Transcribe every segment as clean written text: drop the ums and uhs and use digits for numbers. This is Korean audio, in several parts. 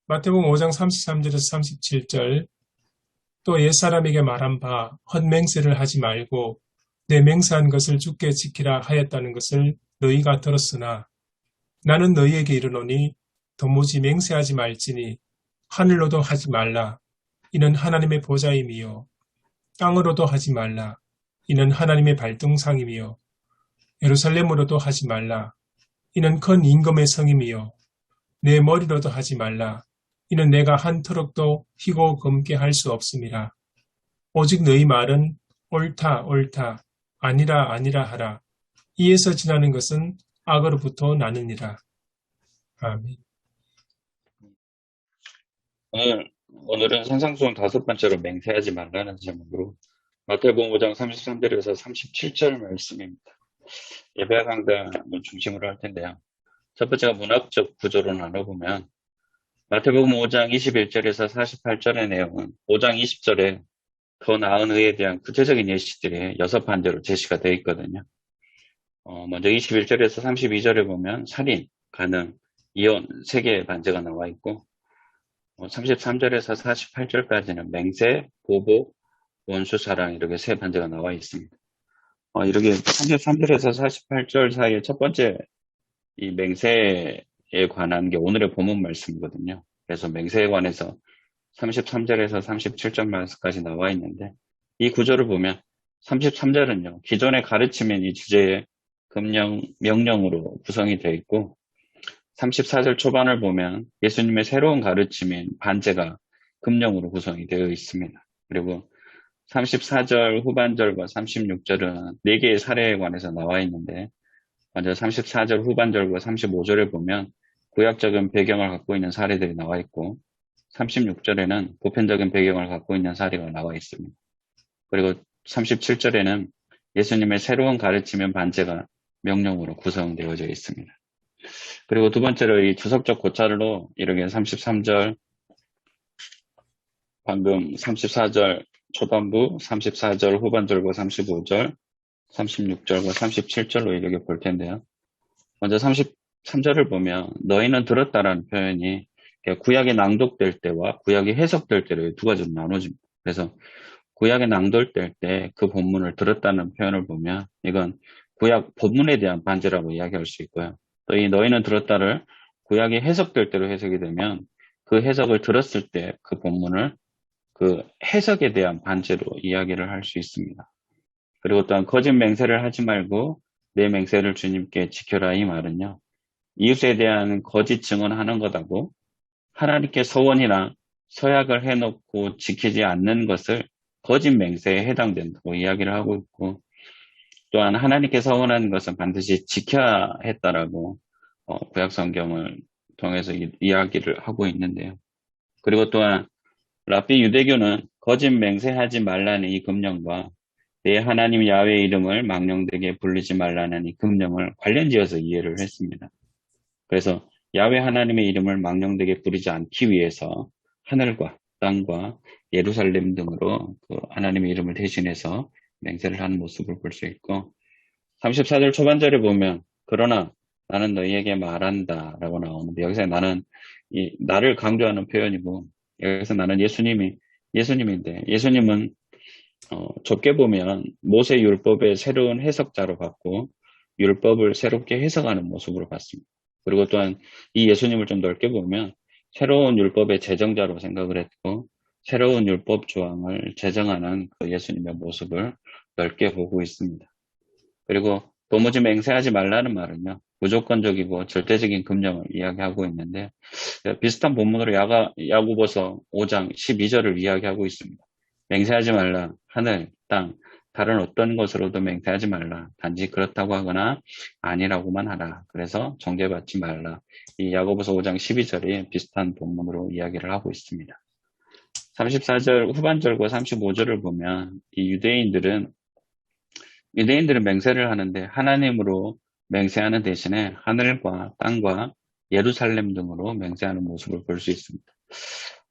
마태복음 5장 33절에서 37절 또 옛사람에게 말한 바 헛맹세를 하지 말고 내 맹세한 것을 주께 지키라 하였다는 것을 너희가 들었으나 나는 너희에게 이르노니 도무지 맹세하지 말지니 하늘로도 하지 말라 이는 하나님의 보좌임이요 땅으로도 하지 말라 이는 하나님의 발등상임이요 예루살렘으로도 하지 말라 이는 큰 임금의 성임이요 내 머리로도 하지 말라 이는 내가 한 터럭도 희고 검게 할 수 없음이라 오직 너희 말은 옳다 옳다 아니라 아니라 하라 이에서 지나는 것은 악으로부터 나느니라. 아멘. 오늘은 산상수훈 5번째로 맹세하지 말라는 제목으로 마태복음 5장 33절에서 37절 말씀입니다. 예배 강단을 중심으로 할 텐데요. 첫 번째가 문학적 구조로 나눠보면 마태복음 5장 21절에서 48절의 내용은 5장 20절에 더 나은 의에 대한 구체적인 예시들이 6반제로 제시가 되어 있거든요. 먼저 21절에서 32절에 보면 살인, 간음, 이혼 3개의 반제가 나와 있고 33절에서 48절까지는 맹세, 보복, 원수 사랑 이렇게 3반제가 나와 있습니다. 이렇게 33절에서 48절 사이에 첫 번째 이 맹세에 관한 게 오늘의 본문 말씀이거든요. 그래서 맹세에 관해서 33절에서 37절까지 나와 있는데 이 구조를 보면 33절은요. 기존의 가르침인 이 주제의 명령으로 구성이 되어 있고 34절 초반을 보면 예수님의 새로운 가르침인 반제가 금령으로 구성이 되어 있습니다. 그리고 34절 후반절과 36절은 4개의 사례에 관해서 나와 있는데 먼저 34절 후반절과 35절에 보면 구약적인 배경을 갖고 있는 사례들이 나와 있고 36절에는 보편적인 배경을 갖고 있는 사례가 나와 있습니다. 그리고 37절에는 예수님의 새로운 가르침인 반제가 명령으로 구성되어져 있습니다. 그리고 두 번째로 이 주석적 고찰로 이렇게 33절, 방금 34절 초반부, 34절 후반절과 35절, 36절과 37절로 이렇게 볼 텐데요. 먼저 33절을 보면 너희는 들었다라는 표현이 구약이 낭독될 때와 구약이 해석될 때로 두 가지로 나눠집니다. 그래서 구약이 낭독될 때 그 본문을 들었다는 표현을 보면 이건 구약 본문에 대한 반제라고 이야기할 수 있고요. 또 이 너희는 들었다를 구약이 해석될 때로 해석이 되면 그 해석을 들었을 때 그 본문을 그 해석에 대한 반제로 이야기를 할 수 있습니다. 그리고 또한 거짓 맹세를 하지 말고 내 맹세를 주님께 지켜라 이 말은요. 이웃에 대한 거짓 증언하는 것하고 하나님께 서원이나 서약을 해놓고 지키지 않는 것을 거짓 맹세에 해당된다고 이야기를 하고 있고 또한 하나님께 서원하는 것은 반드시 지켜야 했다라고 구약 성경을 통해서 이야기를 하고 있는데요. 그리고 또한 랍비 유대교는 거짓 맹세하지 말라는 이 금령과 내 하나님 야훼 이름을 망령되게 부르지 말라는 이 금령을 관련지어서 이해를 했습니다. 그래서 야훼 하나님의 이름을 망령되게 부르지 않기 위해서 하늘과 땅과 예루살렘 등으로 그 하나님의 이름을 대신해서 맹세를 하는 모습을 볼 수 있고 34절 초반절에 보면 그러나 나는 너희에게 말한다 라고 나오는데 여기서 나는 나를 강조하는 표현이고 여기서 나는 예수님인데 예수님은 좁게 보면 모세 율법의 새로운 해석자로 봤고 율법을 새롭게 해석하는 모습으로 봤습니다. 그리고 또한 이 예수님을 좀 넓게 보면 새로운 율법의 제정자로 생각을 했고 새로운 율법 조항을 제정하는 그 예수님의 모습을 넓게 보고 있습니다. 그리고 도무지 맹세하지 말라는 말은요. 무조건적이고 절대적인 금령을 이야기하고 있는데 비슷한 본문으로 야고보서 5장 12절을 이야기하고 있습니다. 맹세하지 말라. 하늘, 땅, 다른 어떤 것으로도 맹세하지 말라. 단지 그렇다고 하거나 아니라고만 하라. 그래서 정죄받지 말라. 이 야고보서 5장 12절이 비슷한 본문으로 이야기를 하고 있습니다. 34절 후반절과 35절을 보면 이 유대인들은 맹세를 하는데 하나님으로 맹세하는 대신에 하늘과 땅과 예루살렘 등으로 맹세하는 모습을 볼 수 있습니다.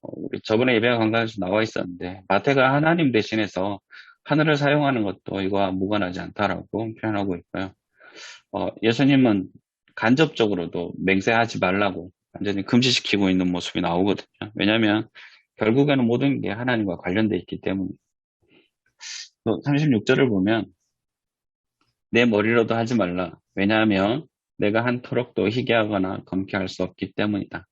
우리 저번에 예배 강단에서 나와 있었는데 마태가 하나님 대신해서 하늘을 사용하는 것도 이거와 무관하지 않다라고 표현하고 있고요. 예수님은 간접적으로도 맹세하지 말라고 완전히 금지시키고 있는 모습이 나오거든요. 왜냐하면 결국에는 모든 게 하나님과 관련되어 있기 때문에. 또 36절을 보면 내 머리로도 하지 말라. 왜냐하면 내가 한 토록도 희게 하거나 검게 할 수 없기 때문이다.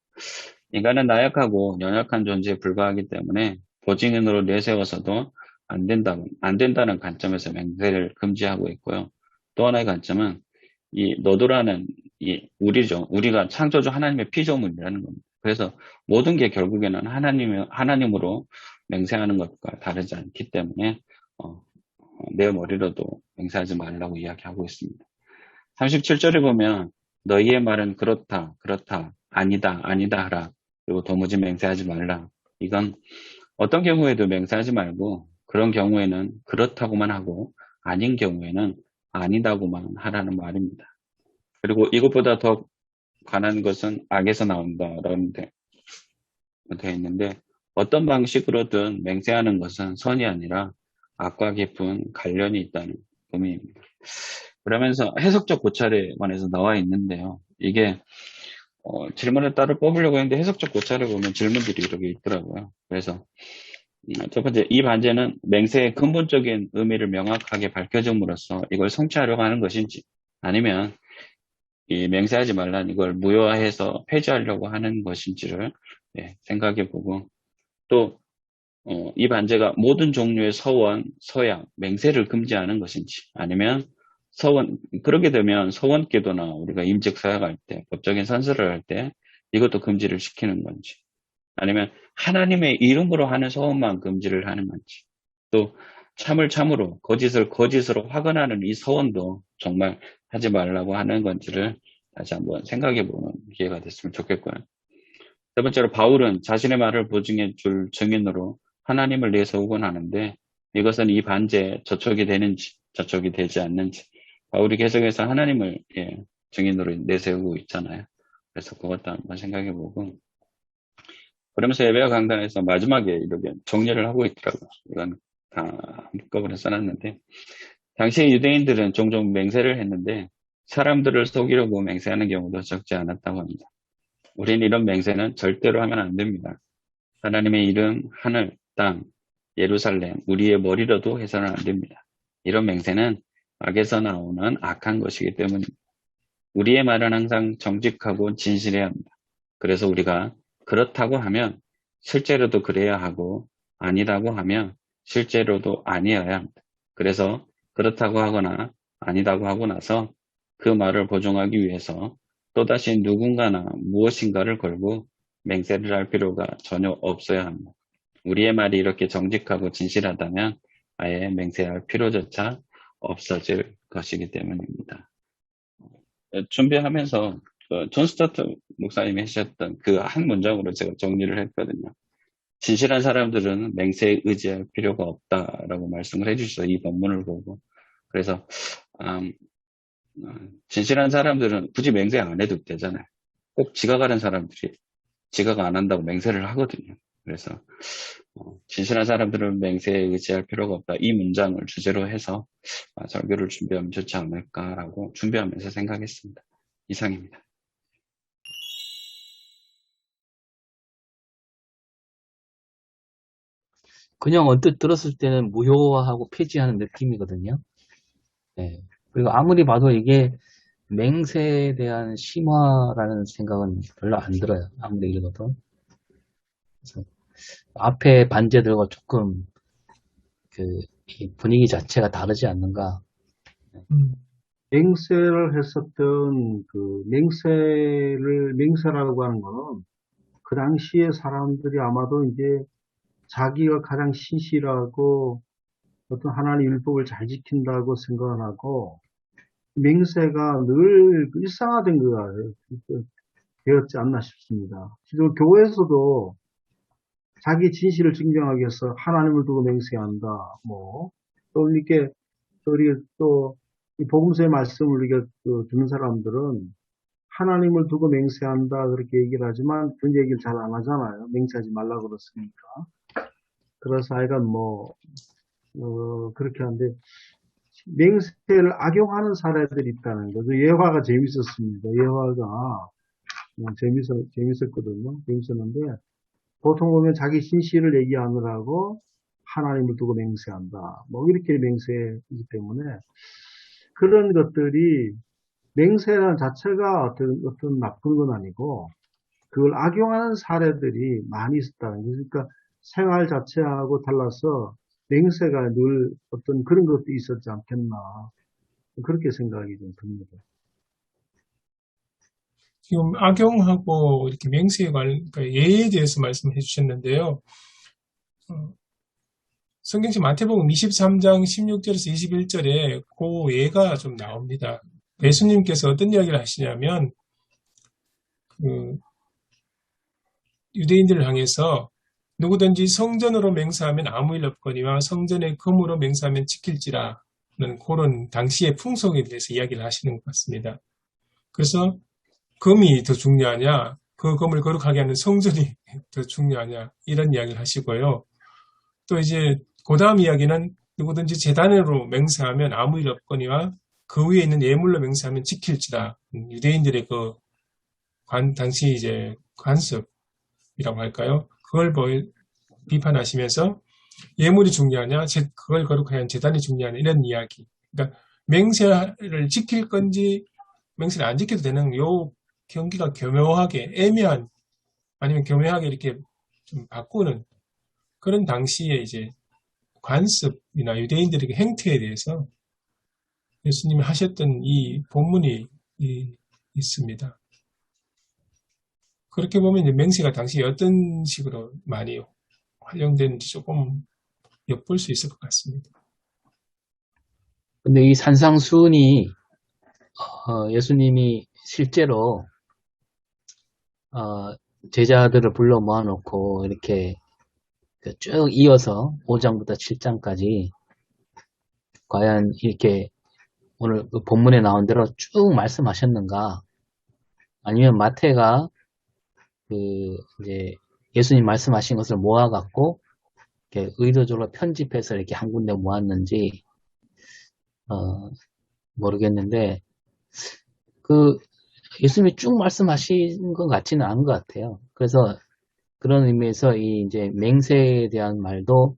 인간은 나약하고 연약한 존재에 불과하기 때문에 보증인으로 내세워서도 안 된다는 관점에서 맹세를 금지하고 있고요. 또 하나의 관점은 이 너도라는 이 우리죠. 우리가 창조주 하나님의 피조물이라는 겁니다. 그래서 모든 게 결국에는 하나님으로 맹세하는 것과 다르지 않기 때문에 어, 내 머리로도 맹세하지 말라고 이야기하고 있습니다. 37절에 보면 너희의 말은 그렇다, 그렇다, 아니다, 아니다 하라. 그리고 도무지 맹세하지 말라. 이건 어떤 경우에도 맹세하지 말고 그런 경우에는 그렇다고만 하고 아닌 경우에는 아니다고만 하라는 말입니다. 그리고 이것보다 더 관한 것은 악에서 나온다라는 데 되어 있는데 어떤 방식으로든 맹세하는 것은 선이 아니라 악과 깊은 관련이 있다는 의미입니다. 그러면서 해석적 고찰에 관해서 나와 있는데요. 이게 질문을 따로 뽑으려고 했는데 해석적 고찰을 보면 질문들이 이렇게 있더라고요. 그래서 첫 번째, 이 반제는 맹세의 근본적인 의미를 명확하게 밝혀줌으로써 이걸 성취하려고 하는 것인지 아니면 이 맹세하지 말란 이걸 무효화해서 폐지하려고 하는 것인지를 생각해 보고 또 이 반제가 모든 종류의 서원, 서약, 맹세를 금지하는 것인지 아니면 서원, 그렇게 되면 서원기도나 우리가 임직 서약할 때, 법적인 선서를 할 때 이것도 금지를 시키는 건지 아니면 하나님의 이름으로 하는 서원만 금지를 하는 건지 또 참을 참으로 거짓을 거짓으로 확언하는 이 서원도 정말 하지 말라고 하는 건지를 다시 한번 생각해 보는 기회가 됐으면 좋겠고요. 세 번째로 바울은 자신의 말을 보증해 줄 증인으로 하나님을 내세우곤 하는데 이것은 이 반제에 저촉이 되는지 저촉이 되지 않는지 바울이 계속해서 하나님을 증인으로 내세우고 있잖아요. 그래서 그것도 한번 생각해보고 그러면서 예배와 강단에서 마지막에 이렇게 정리를 하고 있더라고요. 이건 다 한꺼번에 써놨는데 당시 유대인들은 종종 맹세를 했는데 사람들을 속이려고 맹세하는 경우도 적지 않았다고 합니다. 우리는 이런 맹세는 절대로 하면 안 됩니다. 하나님의 이름, 하늘, 땅, 예루살렘, 우리의 머리로도 해서는 안 됩니다. 이런 맹세는 악에서 나오는 악한 것이기 때문입니다. 우리의 말은 항상 정직하고 진실해야 합니다. 그래서 우리가 그렇다고 하면 실제로도 그래야 하고 아니라고 하면 실제로도 아니어야 합니다. 그래서 그렇다고 하거나 아니다고 하고 나서 그 말을 보존하기 위해서 또다시 누군가나 무엇인가를 걸고 맹세를 할 필요가 전혀 없어야 합니다. 우리의 말이 이렇게 정직하고 진실하다면 아예 맹세할 필요조차 없어질 것이기 때문입니다. 준비하면서 존 스타트 목사님이 하셨던 그 한 문장으로 제가 정리를 했거든요. 진실한 사람들은 맹세에 의지할 필요가 없다라고 말씀을 해주셔서 이 본문을 보고 그래서 진실한 사람들은 굳이 맹세 안 해도 되잖아요. 꼭 지각하는 사람들이 지각 안 한다고 맹세를 하거든요. 그래서 진실한 사람들은 맹세에 의지할 필요가 없다. 이 문장을 주제로 해서 설교를 준비하면 좋지 않을까라고 준비하면서 생각했습니다. 이상입니다. 그냥 언뜻 들었을 때는 무효화하고 폐지하는 느낌이거든요. 네. 그리고 아무리 봐도 이게 맹세에 대한 심화라는 생각은 별로 안 들어요. 아무리 읽어도. 그래서 앞에 반제들과 조금 이 분위기 자체가 다르지 않는가. 맹세를 했었던 맹세라고 하는 거는 그 당시에 사람들이 아마도 이제 자기가 가장 신실하고 어떤 하나님 율법을 잘 지킨다고 생각을 하고 맹세가 늘 일상화된 거가 되었지 않나 싶습니다. 지금 교회에서도 자기 진실을 증명하기 위해서 하나님을 두고 맹세한다. 또 이렇게 우리 또 이 복음서의 말씀을 우리가 듣는 사람들은 하나님을 두고 맹세한다 그렇게 얘기를 하지만 그런 얘기를 잘 안 하잖아요. 맹세하지 말라고 그랬으니까. 그래서 하여간 그렇게 하는데 맹세를 악용하는 사례들이 있다는 거죠. 예화가 재밌었습니다. 예화가 재밌었거든요. 재밌었는데, 보통 보면 자기 신실을 얘기하느라고 하나님을 두고 맹세한다. 뭐 이렇게 맹세이기 때문에 그런 것들이 맹세라는 자체가 어떤 나쁜 건 아니고 그걸 악용하는 사례들이 많이 있었다는 거죠. 그러니까 생활 자체하고 달라서 맹세가 늘 어떤 그런 것도 있었지 않겠나. 그렇게 생각이 좀 듭니다. 지금 악용하고 이렇게 맹세에 관련, 그러니까 예에 대해서 말씀해 주셨는데요. 성경책 마태복음 23장 16절에서 21절에 그 예가 좀 나옵니다. 예수님께서 어떤 이야기를 하시냐면, 그 유대인들을 향해서 누구든지 성전으로 맹세하면 아무 일 없거니와 성전의 금으로 맹세하면 지킬지라는 그런 당시의 풍속에 대해서 이야기를 하시는 것 같습니다. 그래서 금이 더 중요하냐, 그 금을 거룩하게 하는 성전이 더 중요하냐, 이런 이야기를 하시고요. 또 이제 그 다음 이야기는 누구든지 제단으로 맹세하면 아무 일 없거니와 그 위에 있는 예물로 맹세하면 지킬지라. 유대인들의 그 당시 이제 관습이라고 할까요? 그걸 비판하시면서 예물이 중요하냐, 그걸 거룩하게 하는 제단이 중요하냐, 이런 이야기. 그러니까 맹세를 지킬 건지 맹세를 안 지켜도 되는 요 경기가 교묘하게 애매한, 아니면 교묘하게 이렇게 좀 바꾸는 그런 당시에 이제 관습이나 유대인들에게 행태에 대해서 예수님이 하셨던 이 본문이 있습니다. 그렇게 보면 이제 맹세가 당시에 어떤 식으로 많이 활용되는지 조금 엿볼 수 있을 것 같습니다. 근데 이 산상수훈이 예수님이 실제로 제자들을 불러 모아놓고 이렇게 쭉 이어서 5장부터 7장까지 과연 이렇게 오늘 본문에 나온 대로 쭉 말씀하셨는가? 아니면 마태가 이제 예수님 말씀하신 것을 모아갖고 이렇게 의도적으로 편집해서 이렇게 한 군데 모았는지 모르겠는데 예수님이 쭉 말씀하신 것 같지는 않은 것 같아요. 그래서 그런 의미에서 이 이제 맹세에 대한 말도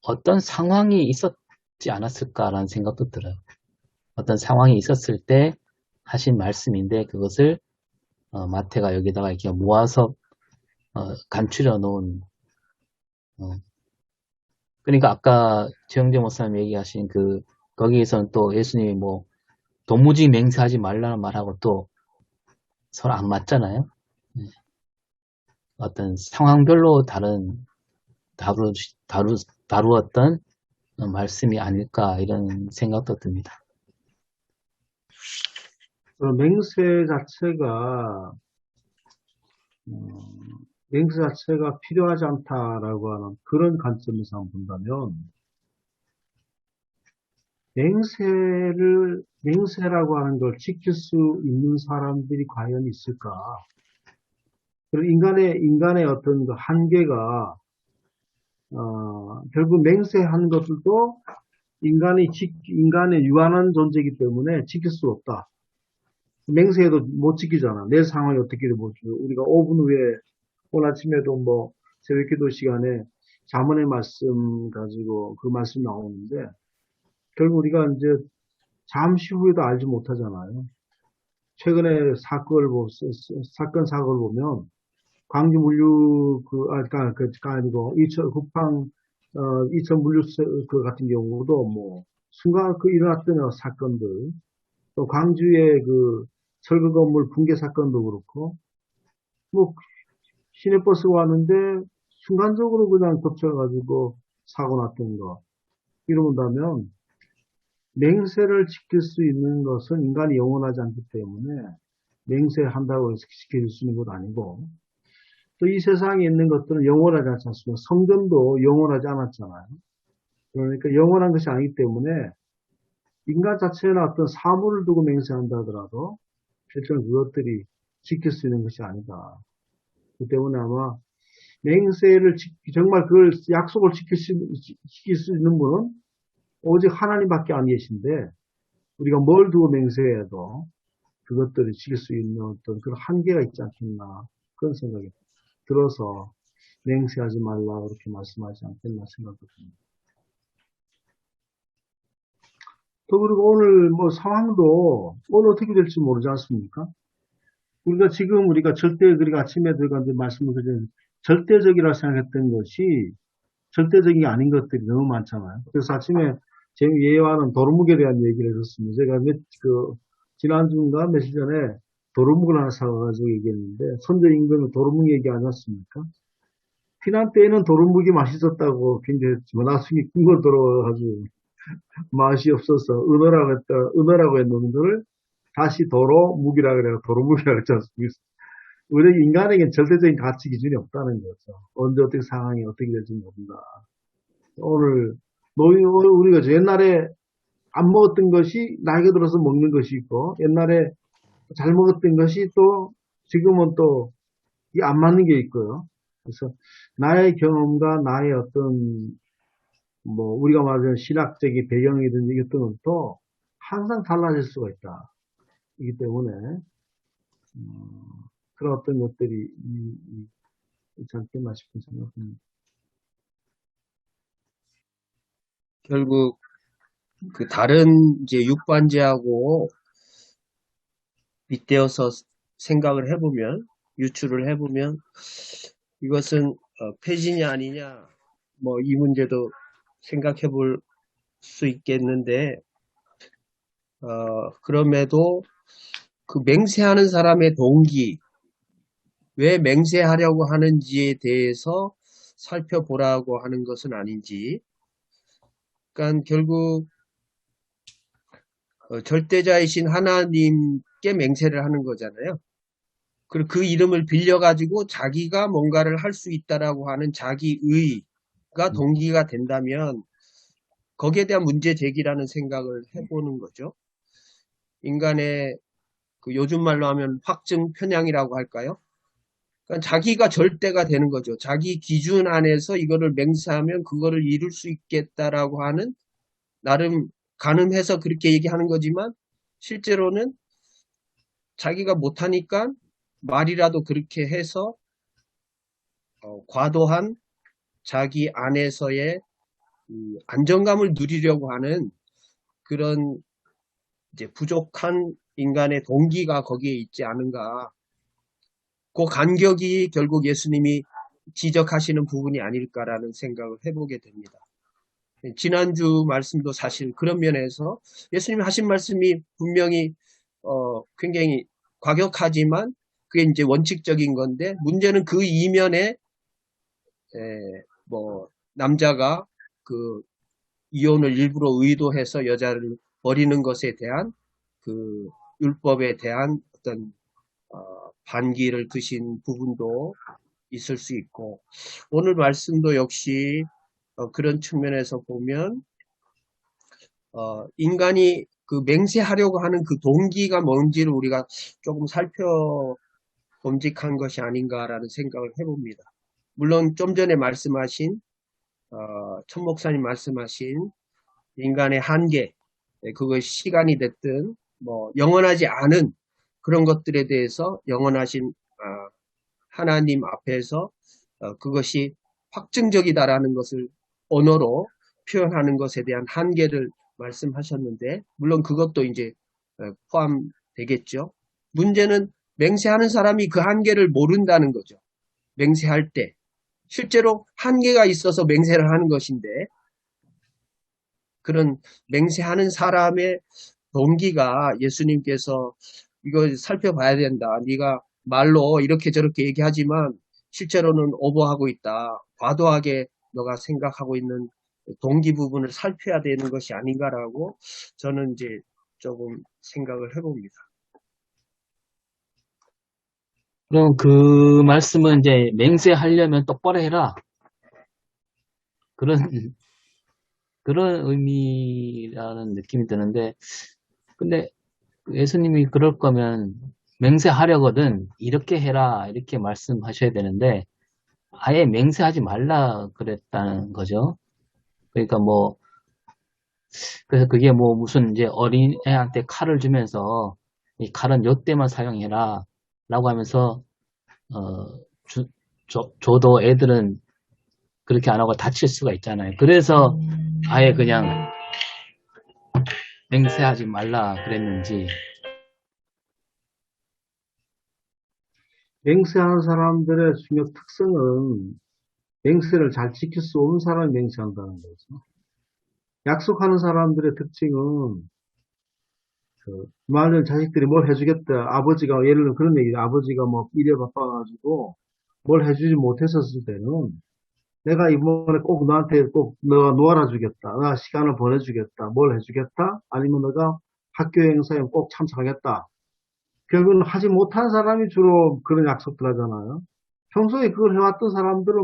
어떤 상황이 있었지 않았을까라는 생각도 들어요. 어떤 상황이 있었을 때 하신 말씀인데 그것을 마태가 여기다가 이렇게 모아서 간추려 놓은 그러니까 아까 최영재 목사님 얘기하신 거기에서는 또 예수님이 뭐 도무지 맹세하지 말라는 말하고 또 서로 안 맞잖아요. 어떤 상황별로 다루었던 말씀이 아닐까 이런 생각도 듭니다. 맹세 자체가 필요하지 않다라고 하는 그런 관점에서 한번 본다면, 맹세라고 하는 걸 지킬 수 있는 사람들이 과연 있을까? 그리고 인간의 어떤 그 한계가, 결국 맹세한 것들도 인간의 유한한 존재이기 때문에 지킬 수 없다. 맹세해도 못 지키잖아. 내 상황이 어떻게 보죠. 우리가 5분 후에 오늘 아침에도 뭐 새벽 기도 시간에 잠언의 말씀 가지고 그 말씀 나오는데 결국 우리가 이제 잠시 후에도 알지 못하잖아요. 최근에 사건을 보면 광주 물류 아니고 이천 물류 그 같은 경우도 뭐 순간 일어났던 사건들, 또 광주의 그 철거 건물 붕괴 사건도 그렇고, 뭐 시내버스가 왔는데 순간적으로 그냥 덮쳐가지고 사고 났던 거 이러면다면, 맹세를 지킬 수 있는 것은 인간이 영원하지 않기 때문에 맹세한다고 해서 지킬 수 있는 것 아니고, 또 이 세상에 있는 것들은 영원하지 않지 않습니까? 성전도 영원하지 않았잖아요. 그러니까 영원한 것이 아니기 때문에 인간 자체나 어떤 사물을 두고 맹세한다 하더라도 실제로 그것들이 지킬 수 있는 것이 아니다. 그 때문에 아마 맹세를 정말 그걸 약속을 지킬 수 있는 분은 오직 하나님밖에 안 계신데, 우리가 뭘 두고 맹세해도 그것들을 지킬 수 있는 어떤 그런 한계가 있지 않겠나 그런 생각이 들어서 맹세하지 말라 그렇게 말씀하지 않겠나 생각이 듭니다. 또 그리고 오늘 뭐 상황도 오늘 어떻게 될지 모르지 않습니까? 우리가 지금 우리가 그리고 아침에 들어가는데 말씀을 드린 절대적이라 생각했던 것이 절대적인 게 아닌 것들이 너무 많잖아요. 그래서 아침에 제 예화는 도루묵에 대한 얘기를 했었습니다. 제가 지난주인가 며칠 전에 도루묵을 하나 사가지고 얘기했는데 선조 임금이 도루묵 얘기 안 했습니까? 피난 때에는 도루묵이 맛있었다고 굉장히 했지만 나중에 국물 들어와가지고 맛이 없어서 은어라고 했는 놈들을 다시 도로묵이라 그래요. 도루묵이라고 했지 않습니까? 우리 인간에겐 절대적인 가치 기준이 없다는 거죠. 언제 어떻게 상황이 어떻게 될지 모른다. 오늘 우리가 옛날에 안 먹었던 것이 나이가 들어서 먹는 것이 있고 옛날에 잘 먹었던 것이 또 지금은 또 안 맞는 게 있고요. 그래서 나의 경험과 나의 어떤 뭐 우리가 말하는 신학적인 배경이든지 어떤 것도 항상 달라질 수가 있다. 이기 때문에 그런 어떤 것들이 있지 않겠나 싶은 생각입니다. 결국 그 다른 이제 육반제하고 빗대어서 생각을 해보면 유추를 해보면 이것은 폐지냐 아니냐 뭐 이 문제도 생각해 볼 수 있겠는데 그럼에도 그 맹세하는 사람의 동기 왜 맹세하려고 하는지에 대해서 살펴보라고 하는 것은 아닌지 그러니까 결국 절대자이신 하나님께 맹세를 하는 거잖아요. 그리고 그 이름을 빌려가지고 자기가 뭔가를 할 수 있다라고 하는 자기의가 동기가 된다면 거기에 대한 문제 제기라는 생각을 해보는 거죠. 인간의 그 요즘 말로 하면 확증 편향이라고 할까요? 그러니까 자기가 절대가 되는 거죠. 자기 기준 안에서 이거를 맹세하면 그거를 이룰 수 있겠다라고 하는 나름 가늠해서 그렇게 얘기하는 거지만 실제로는 자기가 못하니까 말이라도 그렇게 해서 과도한 자기 안에서의 안정감을 누리려고 하는 그런 이제 부족한 인간의 동기가 거기에 있지 않은가. 그 간격이 결국 예수님이 지적하시는 부분이 아닐까라는 생각을 해보게 됩니다. 지난주 말씀도 사실 그런 면에서 예수님이 하신 말씀이 분명히 굉장히 과격하지만 그게 이제 원칙적인 건데 문제는 그 이면에 뭐 남자가 그 이혼을 일부러 의도해서 여자를 버리는 것에 대한 그 율법에 대한 어떤 반기를 드신 부분도 있을 수 있고 오늘 말씀도 역시 그런 측면에서 보면 인간이 그 맹세하려고 하는 그 동기가 뭔지를 우리가 조금 살펴봄직한 것이 아닌가라는 생각을 해봅니다. 물론 좀 전에 말씀하신 천 목사님 말씀하신 인간의 한계 그것이 시간이 됐든 뭐 영원하지 않은 그런 것들에 대해서 영원하신 하나님 앞에서 그것이 확증적이다라는 것을 언어로 표현하는 것에 대한 한계를 말씀하셨는데 물론 그것도 이제 포함되겠죠. 문제는 맹세하는 사람이 그 한계를 모른다는 거죠. 맹세할 때 실제로 한계가 있어서 맹세를 하는 것인데 그런 맹세하는 사람의 동기가 예수님께서 이거 살펴봐야 된다. 네가 말로 이렇게 저렇게 얘기하지만 실제로는 오버하고 있다. 과도하게 너가 생각하고 있는 동기 부분을 살펴야 되는 것이 아닌가라고 저는 이제 조금 생각을 해봅니다. 그럼 그 말씀은 이제 맹세하려면 똑바로 해라. 그런 의미라는 느낌이 드는데, 근데 예수님이 그럴 거면 맹세하려거든 이렇게 해라 이렇게 말씀하셔야 되는데 아예 맹세하지 말라 그랬다는 거죠. 그러니까 그래서 그게 뭐 무슨 이제 어린애한테 칼을 주면서 이 칼은 요때만 사용해라 라고 하면서 줘도 애들은 그렇게 안 하고 다칠 수가 있잖아요. 그래서 아예 그냥 맹세하지 말라 그랬는지. 맹세하는 사람들의 중요 특성은 맹세를 잘 지킬 수 없는 사람이 맹세한다는 거죠. 약속하는 사람들의 특징은 만일 자식들이 뭘 해주겠다. 아버지가 예를 들어 그런 얘기죠. 아버지가 뭐 일에 바빠가지고 뭘 해주지 못했었을 때는 내가 이번에 꼭 너한테 꼭 너가 놀아주겠다. 너가 시간을 보내주겠다. 뭘 해주겠다. 아니면 너가 학교 행사에 꼭 참석하겠다. 결국은 하지 못한 사람이 주로 그런 약속들 하잖아요. 평소에 그걸 해왔던 사람들은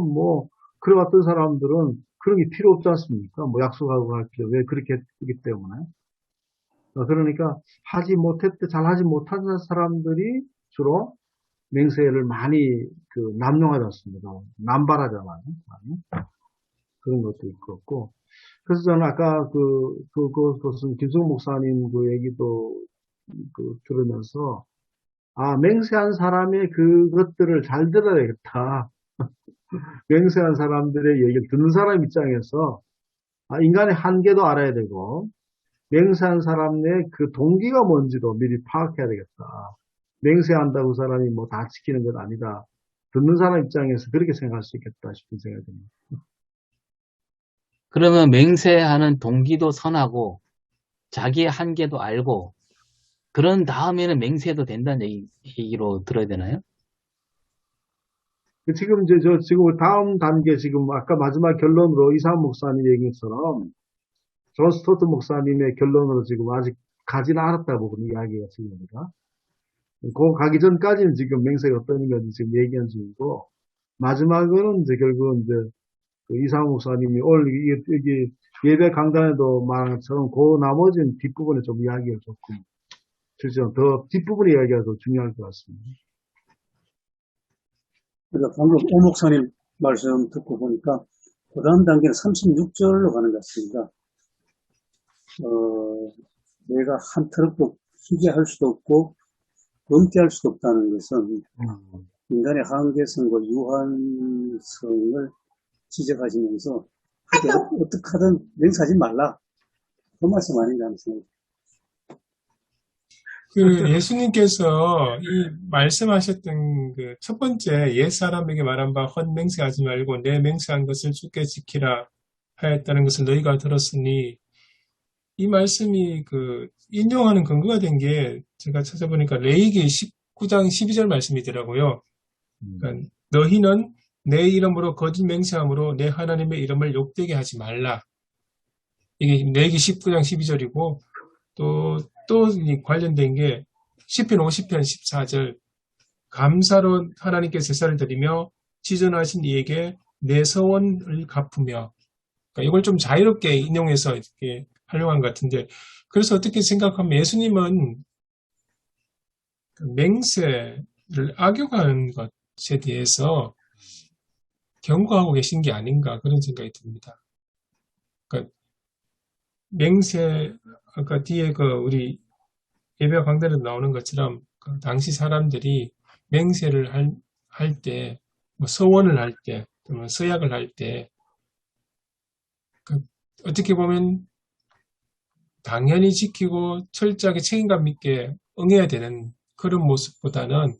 그래왔던 사람들은 그런 게 필요 없지 않습니까? 뭐 약속하고 할 필요, 왜 그렇게 했기 때문에. 그러니까 잘 하지 못한 사람들이 주로 맹세를 많이 남용하지 않습니다. 남발하잖아요. 많이. 그런 것도 있고. 그래서 저는 아까 그것은 김성 목사님 그 얘기도 들으면서 맹세한 사람의 그것들을 잘 들어야겠다. 맹세한 사람들의 얘기를 듣는 사람 입장에서 인간의 한계도 알아야 되고 맹세한 사람의 그 동기가 뭔지도 미리 파악해야 되겠다. 맹세한다고 그 사람이 뭐 다 지키는 건 아니다. 듣는 사람 입장에서 그렇게 생각할 수 있겠다 싶은 생각이 듭니다. 그러면 맹세하는 동기도 선하고 자기의 한계도 알고 그런 다음에는 맹세해도 된다는 얘기로 들어야 되나요? 지금 지금 다음 단계 지금 아까 마지막 결론으로 이상한 목사님 얘기처럼 존 스토트 목사님의 결론으로 지금 아직 가지는 않았다고 그런 이야기가 지금입니다. 그 가기 전까지는 지금 맹세가 어떤 건지 지금 얘기한 중이고 마지막은 이제 결국은 이제 이상한 목사님이 오늘 여기 예배 강단에도 말한 것처럼 그 나머지는 뒷부분에 좀 이야기가 조금 실제로 더 뒷부분의 이야기가 더 중요할 것 같습니다. 그러니까 방금 오 목사님 말씀 듣고 보니까 그 다음 단계는 36절로 가는 것 같습니다. 내가 한 트럭도 희게 할 수도 없고 넘게 할 수도 없다는 것은 인간의 한계성과 유한성을 지적하시면서 어떻게 하든 맹세하지 말라. 그 말씀 아닌가 하는 생각이 예수님께서 이 말씀하셨던 그 첫 번째 옛사람에게 말한 바 헛맹세하지 말고 내 맹세한 것을 주께 지키라 하였다는 것을 너희가 들었으니 이 말씀이 인용하는 근거가 된 게 제가 찾아보니까 레위기 19장 12절 말씀이더라고요. 그러니까 너희는 내 이름으로 거짓 맹세함으로 내 하나님의 이름을 욕되게 하지 말라. 이게 레위기 19장 12절이고 또 관련된 게 시편 50편 14절 감사로 하나님께 제사를 드리며 지존하신 이에게 내 서원을 갚으며 그러니까 이걸 좀 자유롭게 인용해서 이렇게 활용한 것 같은데 그래서 어떻게 생각하면 예수님은 맹세를 악용하는 것에 대해서 경고하고 계신 게 아닌가 그런 생각이 듭니다. 그러니까 맹세 아까 뒤에 우리 예배 강단에도 나오는 것처럼 당시 사람들이 맹세를 할 때, 뭐 서원을 할 때, 또는 서약을 할 때, 어떻게 보면 당연히 지키고 철저하게 책임감 있게 응해야 되는 그런 모습보다는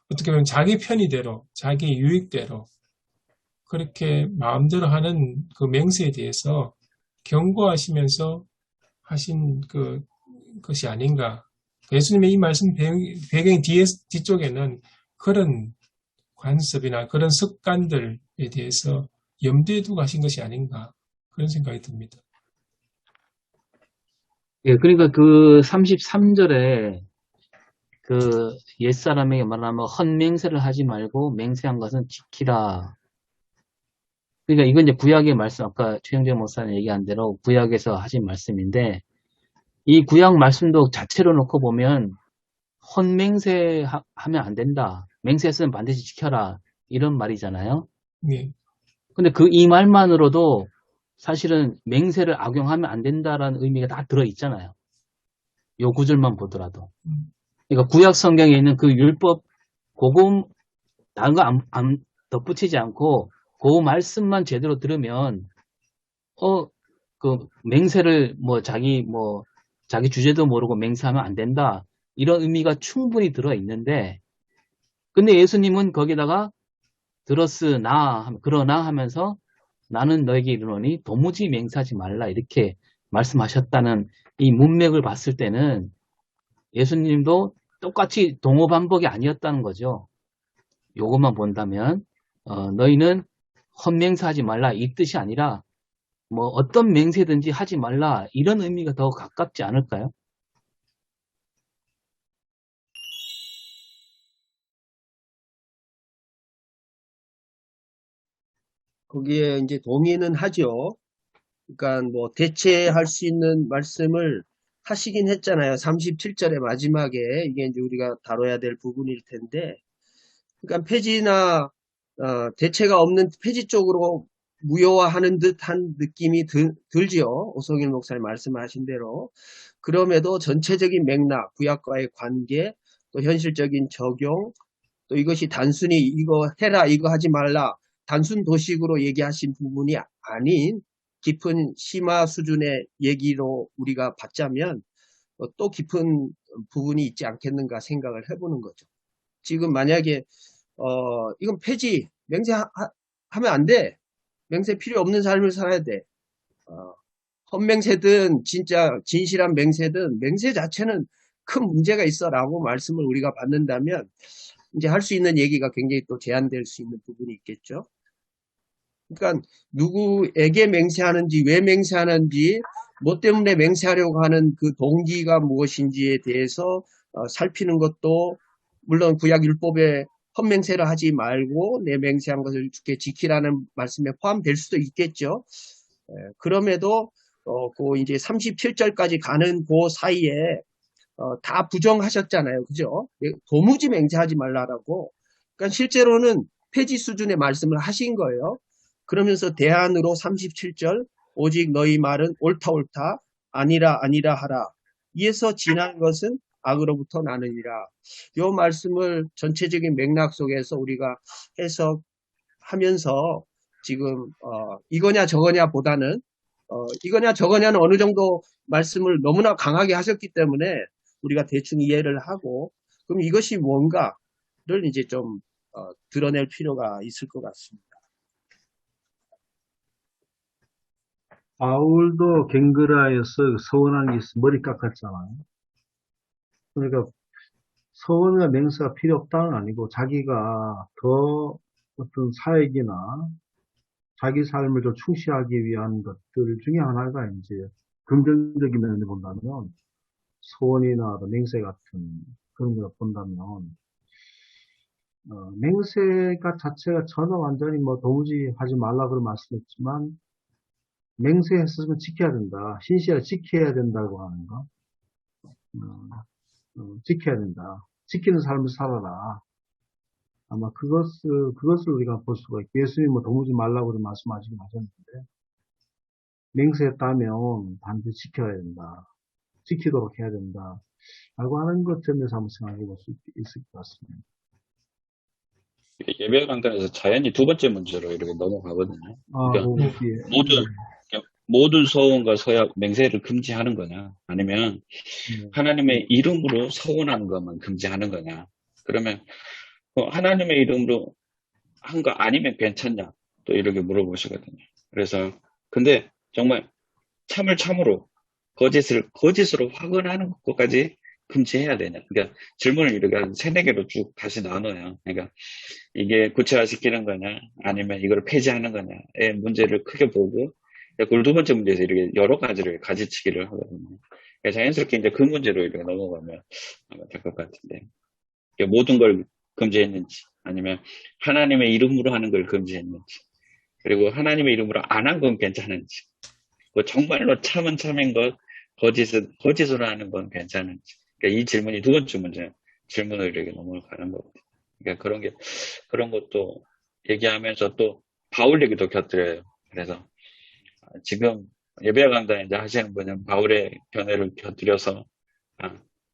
어떻게 보면 자기 편의대로, 자기 유익대로 그렇게 마음대로 하는 그 맹세에 대해서 경고하시면서 하신 것이 아닌가. 예수님의 이 말씀 배경 뒤쪽에는 그런 관습이나 그런 습관들에 대해서 염두에 두고 하신 것이 아닌가. 그런 생각이 듭니다. 예, 그러니까 그 33절에 옛사람에게 말하면 헛맹세를 하지 말고 맹세한 것은 지키라. 그러니까 이건 이제 구약의 말씀, 아까 최영재 목사님 얘기한 대로 구약에서 하신 말씀인데 이 구약 말씀도 자체로 놓고 보면 헛맹세하면 안 된다. 맹세했으면 반드시 지켜라. 이런 말이잖아요. 네. 근데 이 말만으로도 사실은 맹세를 악용하면 안 된다라는 의미가 다 들어있잖아요. 요 구절만 보더라도. 그러니까 구약 성경에 있는 그 율법, 그거 다른 거 안 덧붙이지 않고 그 말씀만 제대로 들으면 그 맹세를 자기 주제도 모르고 맹세하면 안 된다. 이런 의미가 충분히 들어 있는데, 근데 예수님은 거기다가 그러나 하면서 나는 너에게 이르노니 도무지 맹세하지 말라 이렇게 말씀하셨다는 이 문맥을 봤을 때는 예수님도 똑같이 동어 반복이 아니었다는 거죠. 요것만 본다면 너희는 헛맹세하지 말라 이 뜻이 아니라 뭐 어떤 맹세든지 하지 말라 이런 의미가 더 가깝지 않을까요? 거기에 이제 동의는 하죠. 그러니까 뭐 대체할 수 있는 말씀을 하시긴 했잖아요. 37절의 마지막에 이게 이제 우리가 다뤄야 될 부분일 텐데, 그러니까 폐지나 대체가 없는 폐지 쪽으로 무효화하는 듯한 느낌이 들지요. 오성일 목사님 말씀하신 대로. 그럼에도 전체적인 맥락, 구약과의 관계, 또 현실적인 적용, 또 이것이 단순히 이거 해라, 이거 하지 말라, 단순 도식으로 얘기하신 부분이 아닌 깊은 심화 수준의 얘기로 우리가 받자면 또 깊은 부분이 있지 않겠는가 생각을 해보는 거죠. 지금 만약에 이건 폐지, 맹세하면 안 돼. 맹세 필요 없는 삶을 살아야 돼. 헛맹세든 진짜 진실한 맹세든 맹세 자체는 큰 문제가 있어라고 말씀을 우리가 받는다면 이제 할 수 있는 얘기가 굉장히 또 제한될 수 있는 부분이 있겠죠. 그러니까 누구에게 맹세하는지, 왜 맹세하는지, 뭐 때문에 맹세하려고 하는 그 동기가 무엇인지에 대해서 살피는 것도 물론 구약 율법에 헛맹세를 하지 말고 내 맹세한 것을 주께 지키라는 말씀에 포함될 수도 있겠죠. 그럼에도 그 이제 37절까지 가는 그 사이에 다 부정하셨잖아요. 그죠? 도무지 맹세하지 말라라고. 그러니까 실제로는 폐지 수준의 말씀을 하신 거예요. 그러면서 대안으로 37절 오직 너희 말은 옳다 옳다 아니라 아니라 하라. 이에서 지난 것은 악으로부터 나느니라. 이 말씀을 전체적인 맥락 속에서 우리가 해석하면서 지금 이거냐 저거냐 보다는 이거냐 저거냐는 어느 정도 말씀을 너무나 강하게 하셨기 때문에 우리가 대충 이해를 하고 그럼 이것이 뭔가를 이제 좀 드러낼 필요가 있을 것 같습니다. 바울도 갱그라에서 서원한 게 있어 머리 깎았잖아요. 그러니까 서원이나 맹세가 필요 없다는 아니고 자기가 더 어떤 사역이나 자기 삶을 좀 충실하기 위한 것들 중에 하나가 이제 긍정적인 면을 본다면 소원이나 맹세 같은 그런 걸 본다면 맹세가 자체가 전혀 완전히 뭐 도무지 하지 말라 그런 말씀했지만 맹세했으면 지켜야 된다. 신실하게 지켜야 된다고 하는 거. 지켜야 된다. 지키는 삶을 살아라. 아마 그것을 우리가 볼 수가 있고, 예수님 뭐 도무지 말라고 말씀하시긴 하셨는데, 맹세했다면 반드시 지켜야 된다. 지키도록 해야 된다. 라고 하는 것 점에서 한번 생각해 볼 수 있을 것 같습니다. 예배 강단에서 자연히 두 번째 문제로 이렇게 넘어가거든요. 그러니까 모든 서원과 서약, 맹세를 금지하는 거냐, 아니면 하나님의 이름으로 서원하는 것만 금지하는 거냐. 그러면 하나님의 이름으로 한 거 아니면 괜찮냐, 또 이렇게 물어보시거든요. 그래서 근데 정말 참으로 거짓으로 확언하는 것까지 금지해야 되냐. 그러니까 질문을 이렇게 한 3-4개로 쭉 다시 나눠요. 그러니까 이게 구체화시키는 거냐, 아니면 이걸 폐지하는 거냐의 문제를 크게 보고, 그걸 두 번째 문제에서 이렇게 여러 가지를 가지치기를 하거든요. 자연스럽게 이제 그 문제로 이렇게 넘어가면 아마 될 것 같은데, 모든 걸 금지했는지, 아니면 하나님의 이름으로 하는 걸 금지했는지, 그리고 하나님의 이름으로 안 한 건 괜찮은지, 정말로 참인 것, 거짓으로 하는 건 괜찮은지. 그러니까 이 질문이 두 번째 문제, 질문을 이렇게 넘어가는 것 같아요. 그러니까 그런 것도 얘기하면서 또 바울 얘기도 곁들여요. 그래서 지금 예배 강단 이제 하시는 분은 바울의 견해를 곁들여서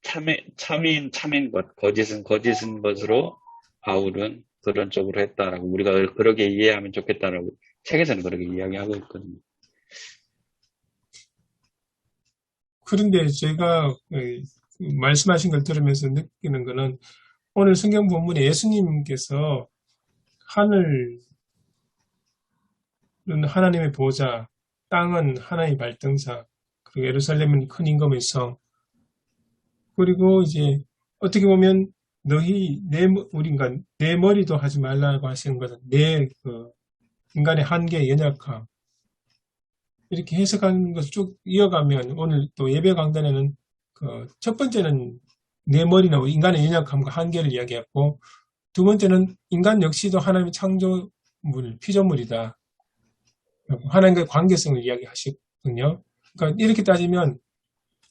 참인 것, 거짓은 거짓인 것으로 바울은 그런 쪽으로 했다라고 우리가 그렇게 이해하면 좋겠다라고 책에서는 그렇게 이야기하고 있거든요. 그런데 제가 말씀하신 걸 들으면서 느끼는 거는 오늘 성경 본문에 예수님께서 하늘은 하나님의 보좌, 땅은 하나님의 발등사, 그리고 예루살렘은 큰 임금의 성, 그리고 이제 어떻게 보면 너희 우리가 내 머리도 하지 말라고 하시는 것은 내 인간의 한계, 연약함 이렇게 해석하는 것을 쭉 이어가면 오늘 또 예배 강단에는 첫 번째는 내 머리나 인간의 연약함과 한계를 이야기했고 두 번째는 인간 역시도 하나님의 창조물, 피조물이다. 하나님과의 관계성을 이야기하시거든요. 그러니까 이렇게 따지면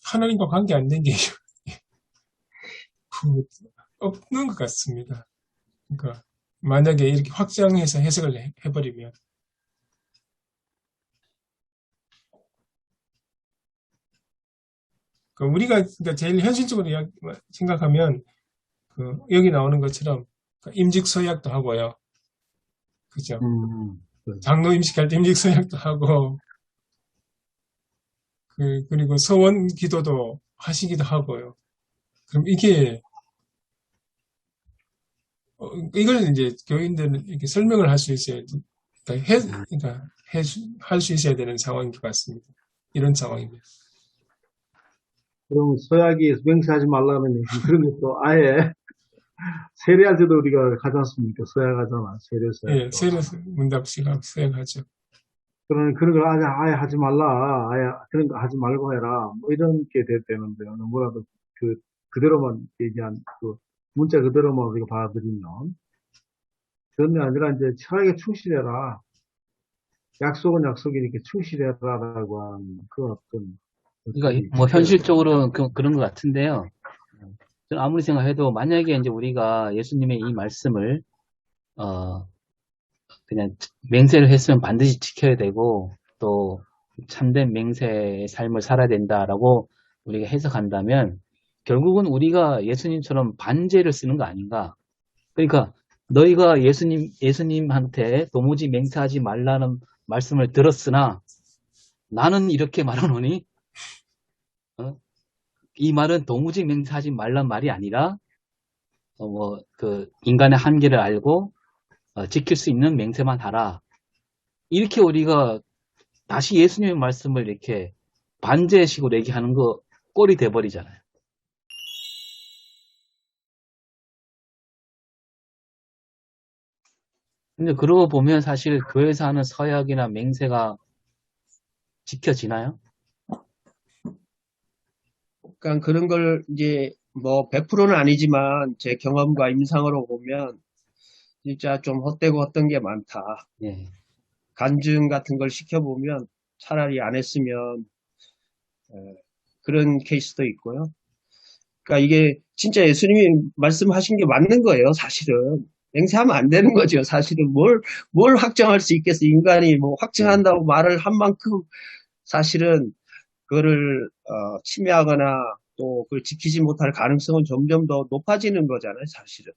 하나님과 관계 안 된 게 없는 것 같습니다. 그러니까 만약에 이렇게 확장해서 해석을 해버리면 우리가 그러니까 제일 현실적으로 생각하면 여기 나오는 것처럼 임직서약도 하고요. 그죠? 장로 임직할 때 임직서약도 하고 그리고 서원 기도도 하시기도 하고요. 그럼 이게 이걸 이제 교인들은 이렇게 설명을 할 수 있어야 그러니까 할 수 있어야 되는 상황인 것 같습니다. 이런 상황입니다. 그럼 서약이 맹세하지 말라는 얘기 그런 것도 아예 세례할 때도 우리가 하지 않습니까? 서약하잖아. 세례 서약. 예, 세례 문답시가 서약하죠. 그런 걸 아예 하지 말라. 아예 그런 거 하지 말고 해라. 뭐 이런 게 되는데요. 뭐라도 그대로만 얘기한 문자 그대로만 우리가 받아들이면 그런 게 아니라 이제 철학에 충실해라. 약속은 약속이니까 충실해라라고 하는 그런 어떤 그러니까 뭐 현실적으로 그런 것 같은데요. 저는 아무리 생각해도 만약에 이제 우리가 예수님의 이 말씀을 그냥 맹세를 했으면 반드시 지켜야 되고 또 참된 맹세의 삶을 살아야 된다라고 우리가 해석한다면 결국은 우리가 예수님처럼 반제를 쓰는 거 아닌가? 그러니까 너희가 예수님한테 도무지 맹세하지 말라는 말씀을 들었으나 나는 이렇게 말하노니 이 말은 도무지 맹세하지 말란 말이 아니라 인간의 한계를 알고 지킬 수 있는 맹세만 하라. 이렇게 우리가 다시 예수님의 말씀을 이렇게 반제식으로 얘기하는 거 꼴이 돼버리잖아요. 근데 그러고 보면 사실 교회에서 하는 서약이나 맹세가 지켜지나요? 그러니까 그런 걸 이제 뭐 100%는 아니지만 제 경험과 임상으로 보면 진짜 좀 헛되고 헛된 게 많다. 예. 간증 같은 걸 시켜보면 차라리 안 했으면 그런 케이스도 있고요. 그러니까 이게 진짜 예수님이 말씀하신 게 맞는 거예요. 사실은 맹세하면 안 되는 거죠. 사실은 뭘 확정할 수 있겠어. 인간이 뭐 확정한다고 말을 한 만큼 사실은 그거를 침해하거나 또 그걸 지키지 못할 가능성은 점점 더 높아지는 거잖아요. 사실은.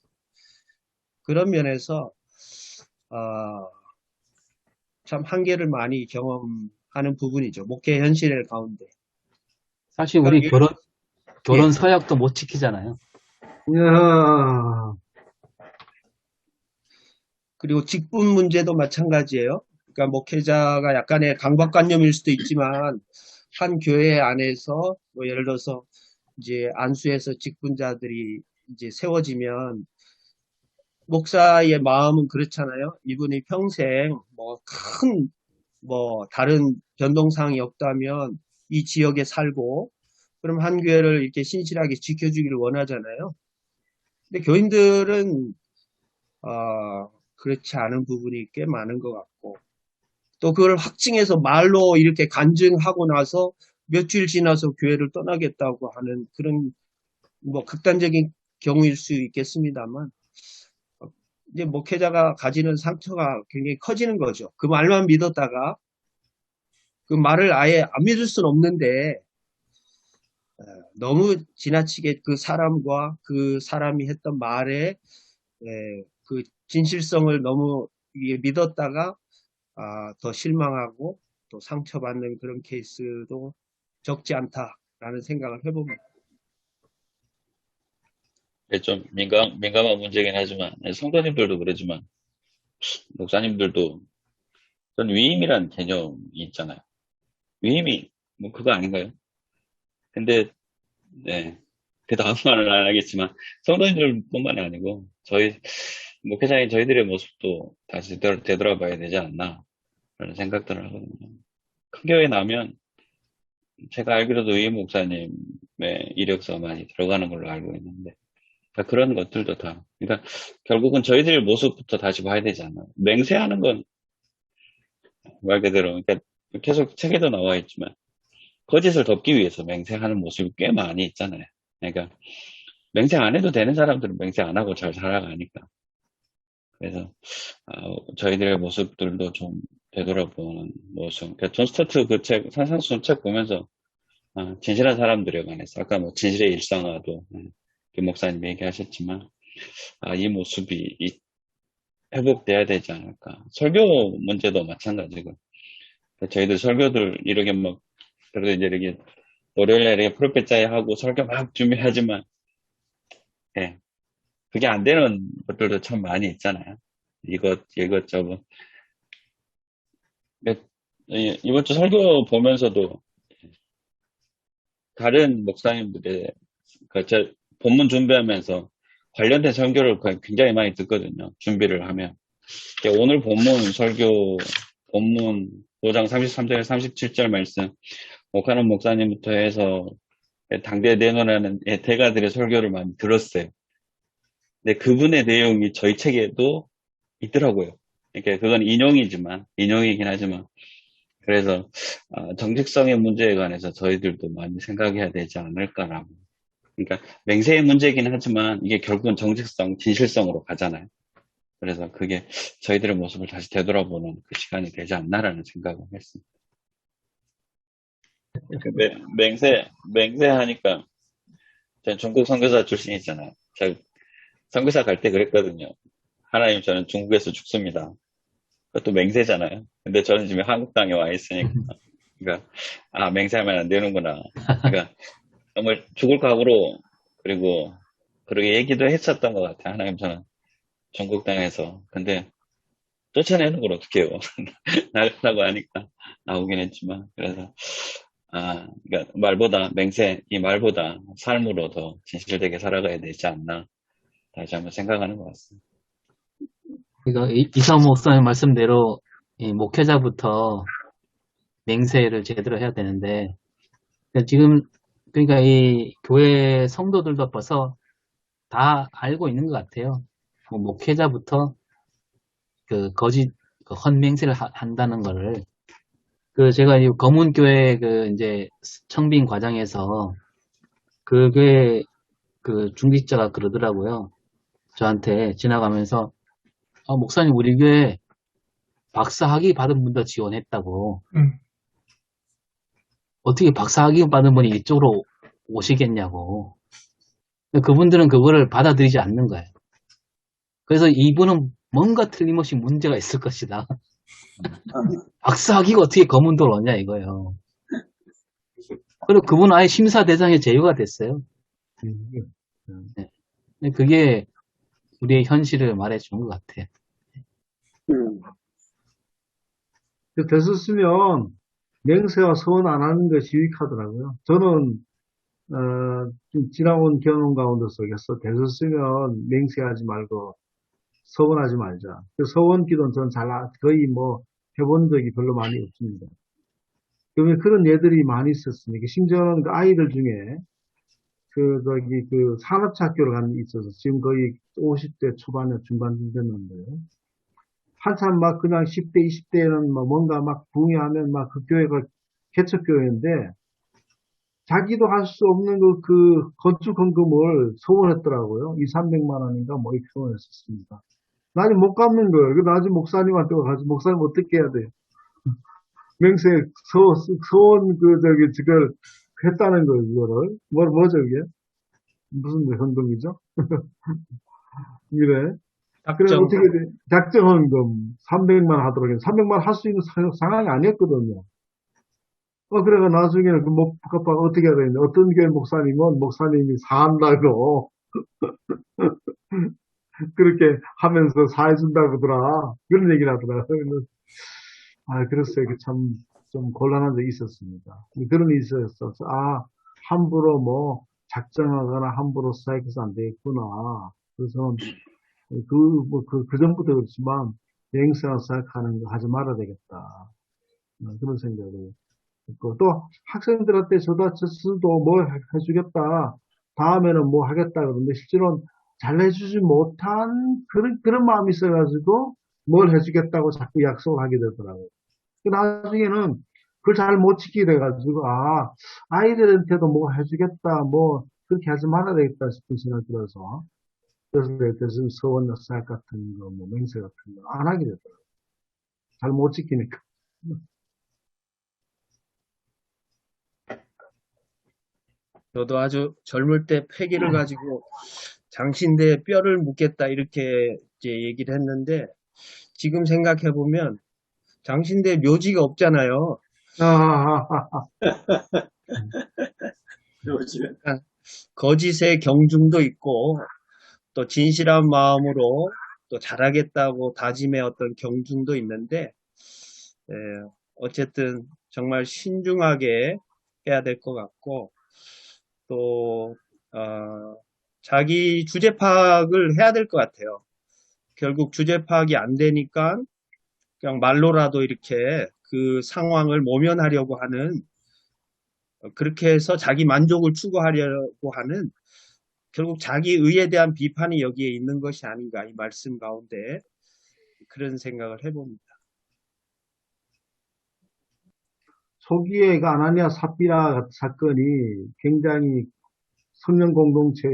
그런 면에서 참 한계를 많이 경험하는 부분이죠. 목회 현실 가운데. 사실 우리 그러니까 결혼 예. 서약도 못 지키잖아요. 야, 그리고 직분 문제도 마찬가지예요. 그러니까 목회자가 약간의 강박관념일 수도 있지만 한 교회 안에서 뭐 예를 들어서 이제 안수해서 직분자들이 이제 세워지면 목사의 마음은 그렇잖아요. 이분이 평생 뭐 다른 변동사항이 없다면 이 지역에 살고 그럼 한 교회를 이렇게 신실하게 지켜주기를 원하잖아요. 근데 교인들은 그렇지 않은 부분이 꽤 많은 것 같고 또 그걸 확증해서 말로 이렇게 간증하고 나서 며칠 지나서 교회를 떠나겠다고 하는 그런 뭐 극단적인 경우일 수 있겠습니다만 이제 목회자가 가지는 상처가 굉장히 커지는 거죠. 그 말만 믿었다가 그 말을 아예 안 믿을 수는 없는데 너무 지나치게 그 사람과 그 사람이 했던 말에 그 진실성을 너무 믿었다가 더 실망하고 또 상처받는 그런 케이스도 적지 않다라는 생각을 해봅니다. 좀 민감한 문제긴 하지만, 성도님들도 그러지만, 목사님들도, 전 위임이라는 개념이 있잖아요. 위임이, 뭐, 그거 아닌가요? 근데, 네. 그 다음 말은 안 하겠지만, 성도님들뿐만이 아니고, 목회자인 저희들의 모습도 다시 되돌아봐야 되지 않나, 라는 생각들을 하거든요. 큰 교회 나면, 제가 알기로도 위임 목사님의 이력서 많이 들어가는 걸로 알고 있는데, 다 그런 것들도 다. 그러니까 결국은 저희들의 모습부터 다시 봐야 되지 않나. 맹세하는 건 말 그대로, 그러니까 계속 책에도 나와 있지만, 거짓을 덮기 위해서 맹세하는 모습이 꽤 많이 있잖아요. 그러니까 맹세 안 해도 되는 사람들은 맹세 안 하고 잘 살아가니까. 그래서 저희들의 모습들도 좀 되돌아보는 모습. 그러니까 존 스타트 그 책, 산상수훈 책 보면서 진실한 사람들에 관해서 아까 뭐 진실의 일상화도 김 목사님 얘기하셨지만 이 모습이 회복돼야 되지 않을까. 설교 문제도 마찬가지고 저희들 설교들 이렇게 막 그래도 이제 이렇게 월요일에 이렇게 프로페 짜이 하고 설교 막 준비하지만 예, 그게 안 되는 것들도 참 많이 있잖아요. 이것저것. 이번 주 설교 보면서도 다른 목사님들의 본문 준비하면서 관련된 설교를 굉장히 많이 듣거든요. 준비를 하면. 오늘 본문 5장 33절 37절 말씀 오카노 목사님부터 해서 당대 내노라는 대가들의 설교를 많이 들었어요. 근데 그분의 내용이 저희 책에도 있더라고요. 그러니까 그건 인용이긴 하지만 그래서 정직성의 문제에 관해서 저희들도 많이 생각해야 되지 않을까라고. 그러니까 맹세의 문제이긴 하지만 이게 결국은 정직성, 진실성으로 가잖아요. 그래서 그게 저희들의 모습을 다시 되돌아보는 그 시간이 되지 않나라는 생각을 했습니다. 맹세하니까 전 중국 선교사 출신이잖아요. 제가 선교사 갈 때 그랬거든요. 하나님 저는 중국에서 죽습니다. 그것도 맹세잖아요. 근데 저는 지금 한국 땅에 와 있으니까. 그러니까 맹세하면 안 되는구나. 그러니까 정말 죽을 각오로 그리고 그렇게 얘기도 했었던 것 같아요. 하나님 저는 중국 땅에서. 근데 쫓아내는 걸 어떻게 해요? 나가라고 하니까 나오긴 했지만. 그래서 그러니까 이 말보다 삶으로 더 진실되게 살아가야 되지 않나. 다시 한번 생각하는 것 같습니다. 그러니까 이사모 목사님 말씀대로 이 목회자부터 맹세를 제대로 해야 되는데 지금 그러니까 이 교회 성도들도 벌써 다 알고 있는 것 같아요. 목회자부터 그 거짓 그 헛맹세를 한다는 거를 제가 이 검은교회 이제 청빙 과정에서 그게 그 중직자가 그러더라고요. 저한테 지나가면서 목사님 우리 교회 박사학위 받은 분도 지원했다고. 어떻게 박사학위 받은 분이 이쪽으로 오시겠냐고. 그분들은 그거를 받아들이지 않는 거예요. 그래서 이분은 뭔가 틀림없이 문제가 있을 것이다. 박사학위가 어떻게 검은도로 오냐 이거예요. 그리고 그분은 아예 심사 대상에 제외가 됐어요. 네. 그게 우리의 현실을 말해주는 것 같아요. 됐었으면 맹세와 서원 안 하는 것이 유익하더라고요. 저는 좀 지나온 경험 가운데 속에서 됐었으면 맹세하지 말고 서원하지 말자. 그 서원 기도는 저는 거의 뭐 해본 적이 별로 많이 없습니다. 그런 예들이 많이 있었으니까 심지어는 그 아이들 중에 그 산업차 학교를 가는 게 있어서 지금 거의 50대 초반에 중반쯤 됐는데요. 한참 막 그냥 10대, 20대에는 뭔가 막 붕괴하면 막 그 교회가 개척교회인데 자기도 할 수 없는 그 건축 헌금을 소원했더라고요. 2, 300만 원인가 뭐 이렇게 소원했었습니다. 나는 못 갚는 거예요. 나중에 목사님한테 가서 목사님 어떻게 해야 돼요? 맹세, 소원, 저걸 했다는 거, 이거를. 뭐죠, 이게? 무슨 헌금이죠? 이래. 그래, 작정. 어떻게 돼? 작정 헌금 300만 하도록 했는데, 300만 할 수 있는 상황이 아니었거든요. 그래가 나중에는 갚아 어떻게 해야 되는데, 어떤 교회 목사님은 목사님이 사한다고, 그렇게 하면서 사해준다고 하더라. 그런 얘기를 하더라. 그랬어요. 참, 좀 곤란한 적이 있었습니다. 그런 일이 있었어. 함부로 작정하거나 함부로 사익해서 안 되겠구나. 그래서, 그 전부터 그렇지만, 여행사나 사익하는 거 하지 말아야 되겠다. 그런 생각을 했고, 또 학생들한테 저스도 뭐 해주겠다. 다음에는 뭐 하겠다. 그러는데, 실제로는 잘 해주지 못한 그런 마음이 있어가지고, 뭘 해주겠다고 자꾸 약속을 하게 되더라고요. 나중에는 그걸 잘 못 지키게 돼가지고, 아이들한테도 뭐 해주겠다, 뭐, 그렇게 하지 말아야 되겠다 싶은 생각이 들어서, 그래서 대신 서원 사역 같은 거, 맹세 같은 거 안 하게 되더라고요. 잘 못 지키니까. 저도 아주 젊을 때 패기를 가지고 장신대에 뼈를 묻겠다 이렇게 이제 얘기를 했는데 지금 생각해 보면 장신대 묘지가 없잖아요. 요즘 그러니까 거짓의 경중도 있고 또 진실한 마음으로 또 잘하겠다고 다짐의 어떤 경중도 있는데 어쨌든 정말 신중하게 해야 될 것 같고 또 자기 주제 파악을 해야 될 것 같아요. 결국 주제 파악이 안 되니까 그냥 말로라도 이렇게 그 상황을 모면하려고 하는 그렇게 해서 자기 만족을 추구하려고 하는 결국 자기 의에 대한 비판이 여기에 있는 것이 아닌가 이 말씀 가운데 그런 생각을 해봅니다. 초기에 그 아나니아 삽비라 사건이 굉장히 성령 공동체에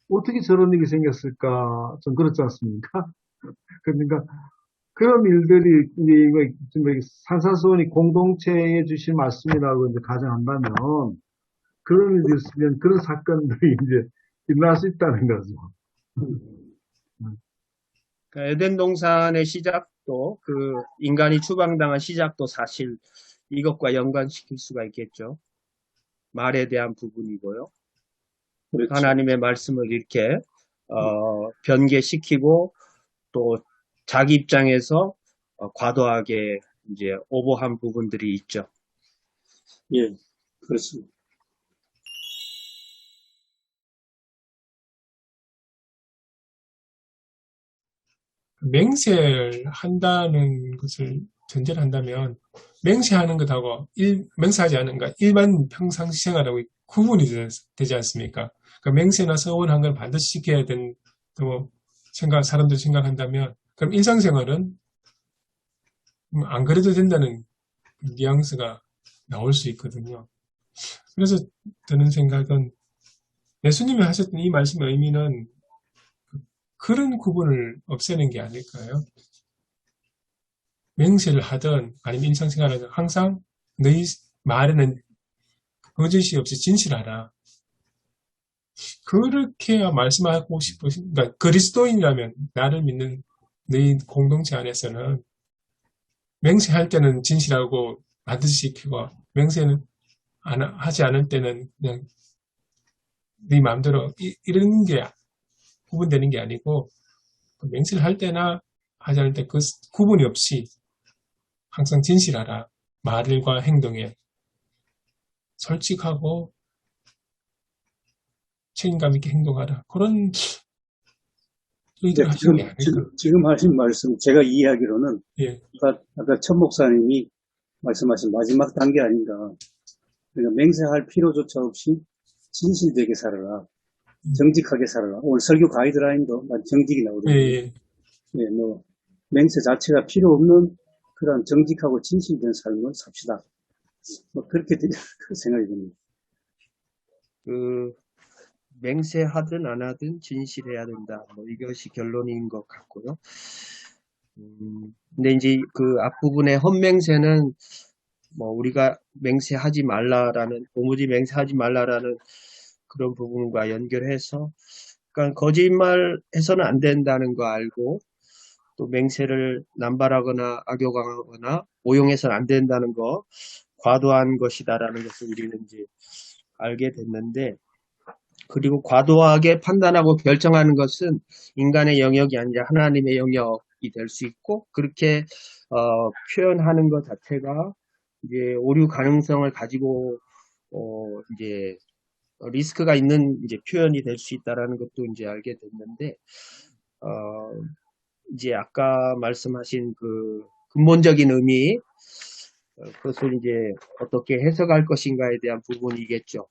어떻게 저런 일이 생겼을까 좀 그렇지 않습니까? 그러니까 그런 일들이 이제 산사수원이 공동체에 주신 말씀이라고 이제 가정한다면 그런 일이 있으면 그런 사건들이 이제 일어날 수 있다는 거죠. 그러니까 에덴 동산의 시작도 그 인간이 추방당한 시작도 사실 이것과 연관시킬 수가 있겠죠. 말에 대한 부분이고요. 그렇죠. 하나님의 말씀을 이렇게 변개시키고 또 자기 입장에서 과도하게 이제 오버한 부분들이 있죠. 예, 그렇습니다. 맹세를 한다는 것을 전제를 한다면 맹세하는 것하고 맹세하지 않은 것, 일반 평상시 생활하고 구분이 되지 않습니까? 그러니까 맹세나 서원한 걸 반드시 지켜야 된다고 사람들이 생각한다면 그럼 일상생활은 안 그래도 된다는 뉘앙스가 나올 수 있거든요. 그래서 드는 생각은 예수님이 하셨던 이 말씀의 의미는 그런 구분을 없애는 게 아닐까요? 맹세를 하든 아니면 일상생활을 하든 항상 너희 말에는 거짓이 없이 진실하라. 그렇게 말씀하고 싶으신, 그러니까 그리스도인이라면 나를 믿는 너희 공동체 안에서는 맹세할 때는 진실하고 반드시 지키고 맹세는 하지 않을 때는 그냥 네 마음대로 이런 게 구분되는 게 아니고 맹세를 할 때나 하지 않을 때 그 구분이 없이 항상 진실하라. 말과 행동에 솔직하고 책임감 있게 행동하라. 그런 의도를 하신 게 아닐까. 지금 하신 말씀, 제가 이해하기로는, 예, 아까 천 목사님이 말씀하신 마지막 단계 아닌가. 그러니까 맹세할 필요조차 없이 진실되게 살아라. 정직하게 살아라. 오늘 설교 가이드라인도 정직이 나오거든요. 예, 예, 맹세 자체가 필요 없는 그런 정직하고 진실된 삶을 삽시다. 그렇게 생각이 듭니다. 맹세하든 안 하든 진실해야 된다. 이것이 결론인 것 같고요. 근데 이제 그 앞부분의 헛맹세는 뭐 우리가 맹세하지 말라라는 도무지 맹세하지 말라라는 그런 부분과 연결해서 그러니까 거짓말해서는 안 된다는 거 알고 또 맹세를 남발하거나 악용하거나 오용해서는 안 된다는 거 과도한 것이다라는 것을 우리는 이제 알게 됐는데 그리고 과도하게 판단하고 결정하는 것은 인간의 영역이 아니라 하나님의 영역이 될 수 있고 그렇게 표현하는 것 자체가 이제 오류 가능성을 가지고 이제 리스크가 있는 이제 표현이 될 수 있다라는 것도 이제 알게 됐는데 이제 아까 말씀하신 그 근본적인 의미 그것을 이제 어떻게 해석할 것인가에 대한 부분이겠죠.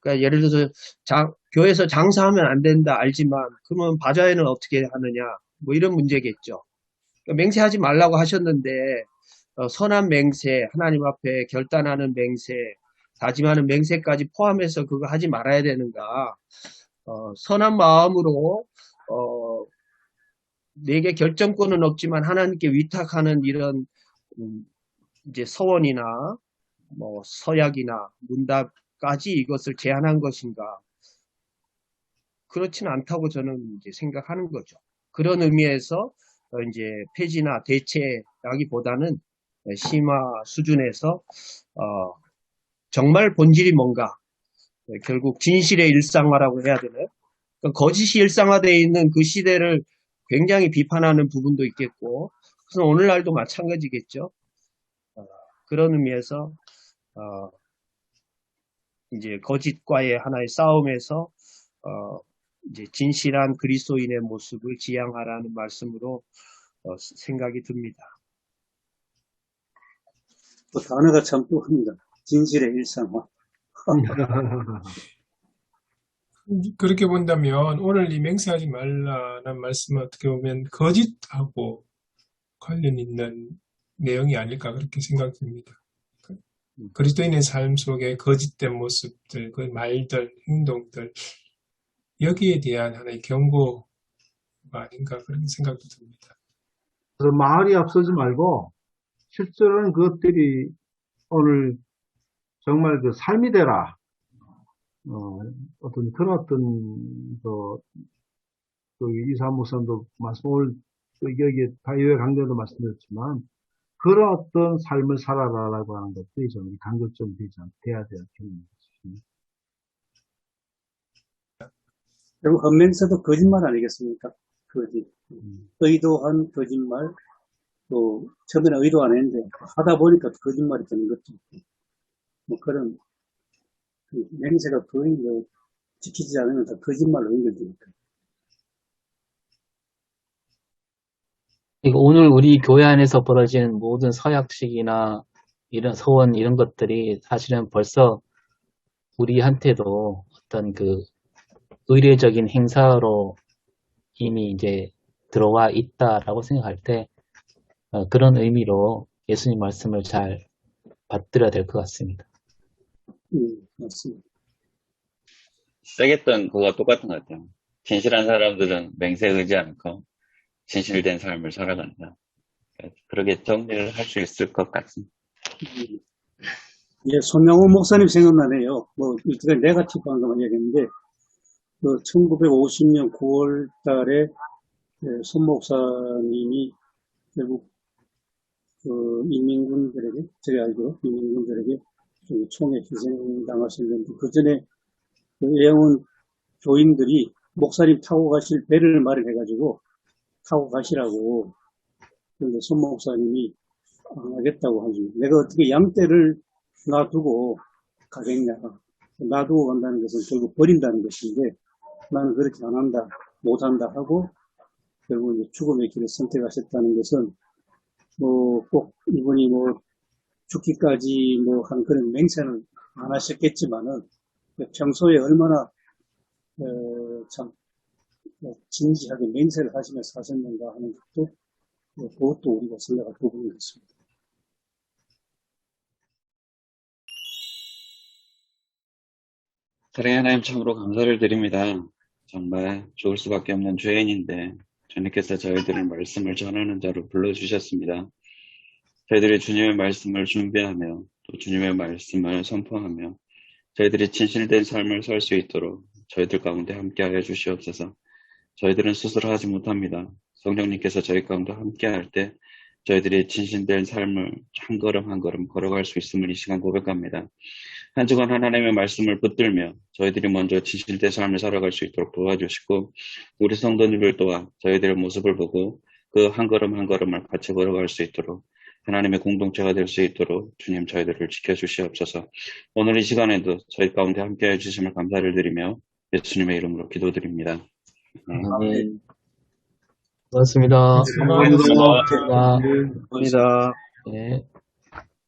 그러니까 예를 들어서 교회에서 장사하면 안 된다 알지만 그러면 바자회는 어떻게 하느냐 뭐 이런 문제겠죠. 그러니까 맹세하지 말라고 하셨는데 선한 맹세, 하나님 앞에 결단하는 맹세, 다짐하는 맹세까지 포함해서 그거 하지 말아야 되는가? 선한 마음으로 내게 결정권은 없지만 하나님께 위탁하는 이런 이제 서원이나 뭐 서약이나 문답까지 이것을 제한한 것인가? 그렇지는 않다고 저는 이제 생각하는 거죠. 그런 의미에서 이제 폐지나 대체라기보다는 심화 수준에서 정말 본질이 뭔가 결국 진실의 일상화라고 해야 되나요? 그러니까 거짓이 일상화되어 있는 그 시대를 굉장히 비판하는 부분도 있겠고 그래서 오늘날도 마찬가지겠죠. 그런 의미에서 이제 거짓과의 하나의 싸움에서 이제 진실한 그리스도인의 모습을 지향하라는 말씀으로 생각이 듭니다. 또 단어가 참 또합니다. 진실의 일상화. 그렇게 본다면 오늘 이 맹세하지 말라는 말씀은 어떻게 보면 거짓하고 관련 있는 내용이 아닐까 그렇게 생각됩니다. 그리스도인의 삶 속에 거짓된 모습들, 그 말들, 행동들 여기에 대한 하나의 경고가 아닌가 그런 생각도 듭니다. 그래서 말이 앞서지 말고 실제로는 그것들이 오늘 정말 그 삶이 되라. 어떤 그런 이사 목사님도 오늘 여기 다이어의 강좌도 말씀드렸지만 그런 어떤 삶을 살아라라고 하는 것들이 저는 강조점 돼야 될 경우입니다. 결국 헌맹세도 거짓말 아니겠습니까? 거짓. 의도한 거짓말, 또 처음에는 의도 안 했는데 하다 보니까 거짓말이 되는 것도 있고 뭐 그런 맹세가 거의 지키지 않으면 다 거짓말로 연결되니까. 그리고 오늘 우리 교회 안에서 벌어지는 모든 서약식이나 이런 서원 이런 것들이 사실은 벌써 우리한테도 어떤 그 의례적인 행사로 이미 이제 들어와 있다라고 생각할 때 그런 의미로 예수님 말씀을 잘 받들어야 될 것 같습니다. 맞습니다. 세겠던 그거가 똑같은 것 같아요. 진실한 사람들은 맹세에 의지 않고 진실된 삶을 살아간다. 그렇게 정리를 할 수 있을 것 같습니다. 예, 손영호 목사님 생각나네요. 뭐, 이제 네거티브한 것만 얘기했는데, 1950년 9월 달에 손 목사님이 결국 인민군들에게, 제가 알기로 인민군들에게 총에 희생당하셨는데, 그 전에 애영원 교인들이 목사님 타고 가실 배를 마련해가지고 타고 가시라고. 그런데 손 목사님이 안 하겠다고 하지. 내가 어떻게 양떼를 놔두고 가겠냐. 놔두고 간다는 것은 결국 버린다는 것인데 나는 그렇게 안 한다, 못 한다 하고 결국 이제 죽음의 길을 선택하셨다는 것은 꼭 이분이 죽기까지 한 그런 맹세는 안 하셨겠지만은 평소에 얼마나 참 진지하게 맹세를 하시면서 사셨는가 하는 것도 그것도 우리가 생각할 부분이 있습니다. 사랑의 하나님 참으로 감사를 드립니다. 정말 죽을 수밖에 없는 죄인인데 주님께서 저희들을 말씀을 전하는 자로 불러주셨습니다. 저희들이 주님의 말씀을 준비하며 또 주님의 말씀을 선포하며 저희들이 진실된 삶을 살 수 있도록 저희들 가운데 함께하여 주시옵소서. 저희들은 스스로 하지 못합니다. 성령님께서 저희 가운데 함께할 때 저희들이 진실된 삶을 한 걸음 한 걸음 걸어갈 수 있음을 이 시간 고백합니다. 한 주간 하나님의 말씀을 붙들며 저희들이 먼저 진실된 삶을 살아갈 수 있도록 도와주시고 우리 성도님들 또한 저희들의 모습을 보고 그 한 걸음 한 걸음을 같이 걸어갈 수 있도록 하나님의 공동체가 될 수 있도록 주님 저희들을 지켜주시옵소서. 오늘 이 시간에도 저희 가운데 함께해 주심을 감사를 드리며 예수님의 이름으로 기도드립니다. 아멘. 고맙습니다. 감사합니다. 고맙습니다. 감사합니다. 네.